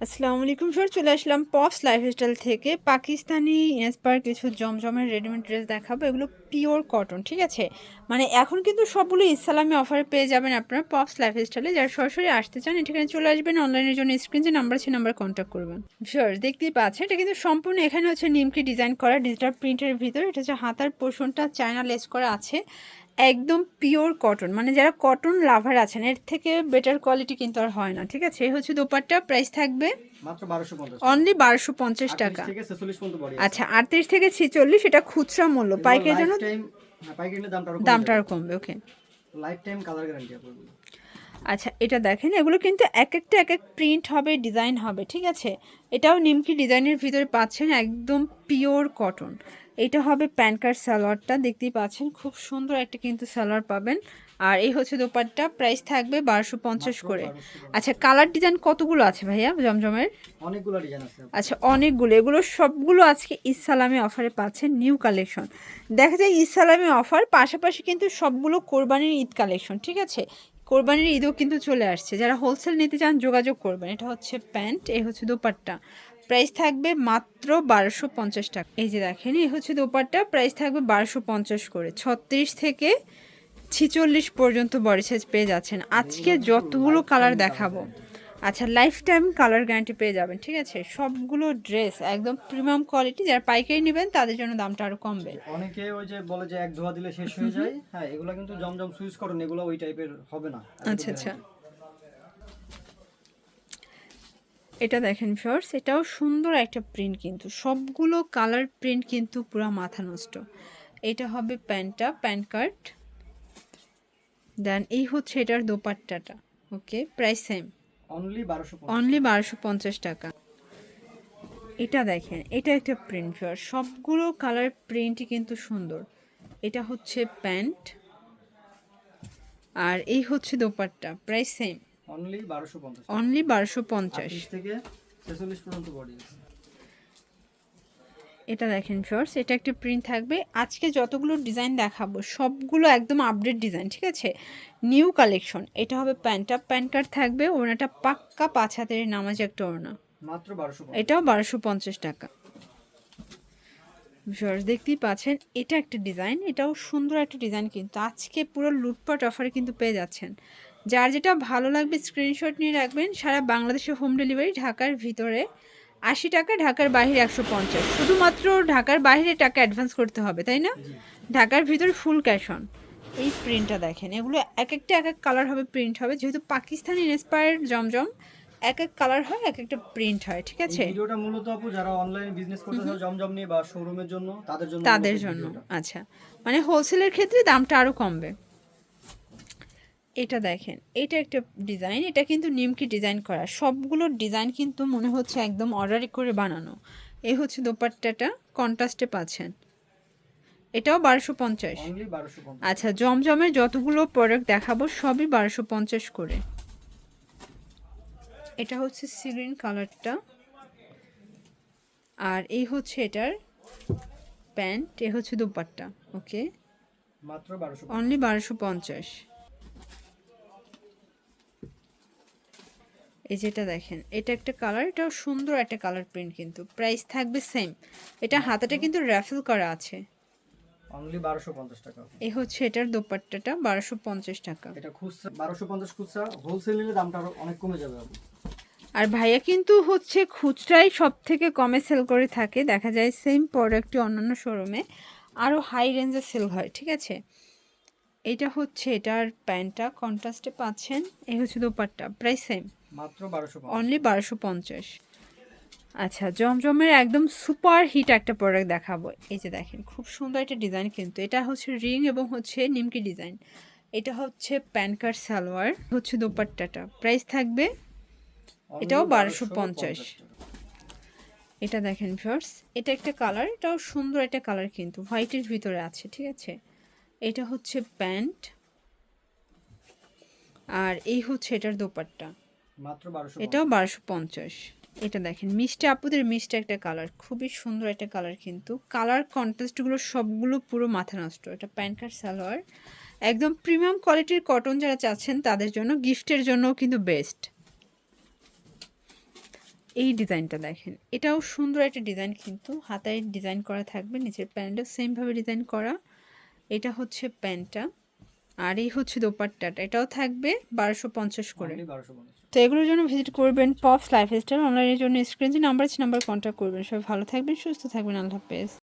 আসসালামু আলাইকুম স্যার, চলে আসলাম পপস লাইফস্টাইল থেকে। পাকিস্তানি ইন্সপায়ার কিছু জমজমের রেডিমেড ড্রেস দেখাবো। এগুলো পিওর কটন, ঠিক আছে। মানে এখন কিন্তু সবগুলো ইসলামি অফারে পেয়ে যাবেন আপনারা পপস লাইফস্টাইলে। যারা সরাসরি আসতে চান এখানে চলে আসবেন, অনলাইনের জন্য স্ক্রিন যে নাম্বার আছে নাম্বার কন্ট্যাক্ট করবেন। স্যার দেখতেই পাচ্ছেন এটা কিন্তু সম্পূর্ণ এখানে হচ্ছে নিমকি ডিজাইন করা ডিজিটাল প্রিন্টের ভিতর। এটা হচ্ছে হাতার পোর্শনটা চায়না লেস করা আছে, একদম পিওর কটন। মানে যারা কটন লাভার আছেন এর থেকে বেটার কোয়ালিটি কিন্তু আর হয় না, ঠিক আছে। এই হচ্ছে দোপাট্টা, প্রাইস থাকবে মাত্র 1250 টাকা। অনলি 1250 টাকা। 38 থেকে 46 পর্যন্ত বডি আছে। আচ্ছা, 38 থেকে 46 এটা খুচরা মূল্য, এগুলো পাইকারির লাইফ জন্য টাইম, হ্যাঁ পাইকারি নিলে দামটা আরো কমে দামটা যাবে। আরো কমবে। ওকে, লাইফ টাইম কালার গ্যারান্টি আপনাদের। আচ্ছা এটা দেখেন, এগুলো কিন্তু এক একটা এক এক প্রিন্ট হবে, ডিজাইন হবে, ঠিক আছে। এটাও নিমকি ডিজাইনের ভিতরে পাচ্ছেন, একদম পিওর কটন। এটা হবে প্যান কার্ড সালোয়ারটা, দেখতেই পাচ্ছেন খুব সুন্দর একটা কিন্তু সালোয়ার পাবেন। আর এই হচ্ছে দোপাট্টা, প্রাইস থাকবে 1250 মাত্র করে। 1250 আচ্ছা, কালার ডিজাইন কতগুলো আছে ভাইয়া জমজমের? অনেকগুলো ডিজাইন আছে। আচ্ছা, অনেকগুলো। এগুলো সবগুলো আজকে ইসলামি অফারে পাচ্ছেন, নিউ কালেকশন। দেখা যায় ইসলামি অফার পাশাপাশি কিন্তু সবগুলো কোরবানির ঈদ কালেকশন, ঠিক আছে। কোরবানির ঈদও কিন্তু চলে আসছে, যারা হোলসেল নিতে চান যোগাযোগ করবেন। এটা হচ্ছে প্যান্ট, এই হচ্ছে দোপাট্টা, প্রাইস থাকবে মাত্র 1250 টাকা। এই যে দেখেন, এই হচ্ছে দোপাট্টা, প্রাইস থাকবে 1250 করে। 36 থেকে 46 পর্যন্ত বডি সাইজ পেয়ে যাচ্ছেন। আর আজকে এগুলো কিন্তু যতগুলো লাইফ কালার টাইম কালার দেখাবো, গ্যারান্টি। আচ্ছা লাইফ টাইম কালার গ্যারান্টি পেয়ে যাবেন, ঠিক আছে। সবগুলো ড্রেস একদম প্রিমিয়াম কোয়ালিটি, যারা পাইকারি নেবেন তাদের জন্য দামটা আরও কমবে। অনেকে ওই যে বলে যে এক ধোয়া দিলে শেষ হয়ে যায়, হ্যাঁ এগুলো কিন্তু জমজম সুইচ করেন, এগুলো ওই টাইপের হবে না, আচ্ছা আচ্ছা, এটা দেখেন শর্টস, এটাও সুন্দর একটা প্রিন্ট, কিন্তু সবগুলো কালার প্রিন্ট কিন্তু পুরো মাথা নষ্ট। এটা হবে প্যান্টটা, প্যান্ট কার্ড, দেন এই হচ্ছে এটার দোপাট্টাটা। ওকে, প্রাইস সেম, অনলি 1250 অনলি টাকা। 1250 টাকা। এটা দেখেন, এটা একটা প্রিন্ট ফেয়ার, সবগুলো কালার প্রিন্টই কিন্তু সুন্দর। এটা হচ্ছে প্যান্ট, আর এই হচ্ছে দোপাট্টা, প্রাইস সেম, অনলি 1250 টাকা। অনলি 1250। 38 থেকে 46 পর্যন্ত বডি আছে। এটা দেখেন শর্টস, এটা একটা প্রিন্ট থাকবে। আজকে যতগুলো ডিজাইন দেখাবো সবগুলো একদম আপডেট ডিজাইন, ঠিক আছে, নিউ কালেকশন। এটা হবে প্যান্টটা, প্যান্ট কার্ড থাকবে, ওড়নাটা পাক্কা 5 হাতের নামাজ একটা ওড়না, মাত্র 1250 এটাও টাকা। 1250 টাকা। ভিউয়ার্স দেখতেই পাচ্ছেন, এটা একটা ডিজাইন, এটাও সুন্দর একটা ডিজাইন, কিন্তু আজকে পুরো লুটপাট অফারে কিন্তু পেয়ে যাচ্ছেন। যার যেটা ভালো লাগবে স্ক্রিনশট নিয়ে রাখবেন। সারা বাংলাদেশে হোম ডেলিভারি, ঢাকার ভিতরে 80 টাকা, ঢাকার বাইরে 150। শুধুমাত্র ঢাকার বাইরে টাকা অ্যাডভান্স করতে হবে, তাই না? জি। ঢাকার ভিতরে ফুল ক্যাশ অন। এই প্রিন্টটা দেখেন, এগুলো এক একটা এক এক কালার হবে, প্রিন্ট হবে, যেহেতু পাকিস্তানি ইন্সপায়ার্ড জমজম, এক এক কালার হয়, এক একটা প্রিন্ট হয়, ঠিক এই আছে। ভিডিওটা মূলত আপু যারা অনলাইনে বিজনেস করতে চায় জমজম নিয়ে বা শোরুমের জন্য, তাদের জন্য মূলত তাদের এই জন্য, ভিডিওটা। আচ্ছা, মানে হোলসেলের ক্ষেত্রে দামটা আরও কমবে। এটা দেখেন, এটা একটা ডিজাইন, এটা কিন্তু নিমকি ডিজাইন করা, সবগুলো ডিজাইন কিন্তু মনে হচ্ছে একদম অর্ডারি করে বানানো। এই হচ্ছে দোপাট্টাটা, কন্ট্রাস্টে পাচ্ছেন, এটাও 1250। অনলি 1250 আচ্ছা, টাকা। জমজমের যতগুলো প্রোডাক্ট দেখাবো সবই 1250 করে। এটা হচ্ছে সিগ্রিন কালারটা, আর এই হচ্ছে এটার প্যান্ট, এ হচ্ছে দোপাট্টা। ওকে, মাত্র 1250 অনলি টাকা। 1250। এই যেটা দেখেন, এটা একটা কালার, এটাও সুন্দর একটা কালার প্রিন্ট, কিন্তু প্রাইস থাকবে সেম। এটা হাতাটা কিন্তু র্যাফেল করা আছে। অনলি 1250 টাকা। এই হচ্ছে এটার দোপাট্টাটা, 1250 টাকা। এটা খুচরা 1250, খুচরা হোলসেল নিলে দামটা আরো অনেক কমে যাবে আপু। আর ভাইয়া কিন্তু হচ্ছে খুচরাই সব থেকে কমে সেল করে থাকে, দেখা যায় সেম প্রোডাক্টটি অন্যান্য শোরুমে আরও হাই রেঞ্জে সেল হয়, ঠিক আছে। এটা হচ্ছে এটার প্যান্টটা, কন্ট্রাস্টে পাচ্ছেন। এই হচ্ছে দোপাট্টা, প্রাইস সেম, মাত্র 1250 অনলি টাকা। 1250। আচ্ছা, জমজমের একদম সুপার হিট একটা প্রোডাক্ট দেখাবো। এই যে দেখেন, খুব সুন্দর একটা ডিজাইন, কিন্তু এটা হচ্ছে রিং এবং হচ্ছে নিমকি ডিজাইন। এটা হচ্ছে প্যান কার্ড সালোয়ার, হচ্ছে দোপাট্টাটা, প্রাইস থাকবে অনলি এটাও 1250। 1250 টাকা। এটা দেখেন ভিউয়ার্স, এটা একটা কালার, এটাও সুন্দর একটা কালার, কিন্তু হোয়াইটের ভিতরে আছে, ঠিক আছে। এটা হচ্ছে প্যান্ট, আর এই হচ্ছে এটার দোপাট্টা, মাত্র এটাও 1250 টাকা। 1250। এটা দেখেন, মিষ্টি আপুদের মিষ্টি একটা কালার, খুবই সুন্দর একটা কালার, কিন্তু কালার কন্ট্রাস্টগুলো সবগুলো পুরো মাথা নষ্ট। এটা প্যান্ট কার্ড সালোয়ার, একদম প্রিমিয়াম কোয়ালিটির কটন যারা চাচ্ছেন তাদের জন্য, গিফটের জন্যও কিন্তু বেস্ট। এই ডিজাইনটা দেখেন, এটাও সুন্দর একটা ডিজাইন, কিন্তু হাতায় ডিজাইন করা থাকবে, নিচের প্যান্টটা সেমভাবে ডিজাইন করা। এটা হচ্ছে প্যান্টটা, আর এই হচ্ছে দোপাট্টাটা, এটাও থাকবে 1250 করে। অনলি 1250। তো এগুলোর জন্য ভিজিট করবেন পপস লাইফস্টাইল। অনলাইনের জন্য স্ক্রিন যে নাম্বার আছে, নাম্বার কন্ট্যাক্ট করবেন। সবাই ভালো থাকবেন, সুস্থ থাকবেন, আল্লাহ হাফেজ।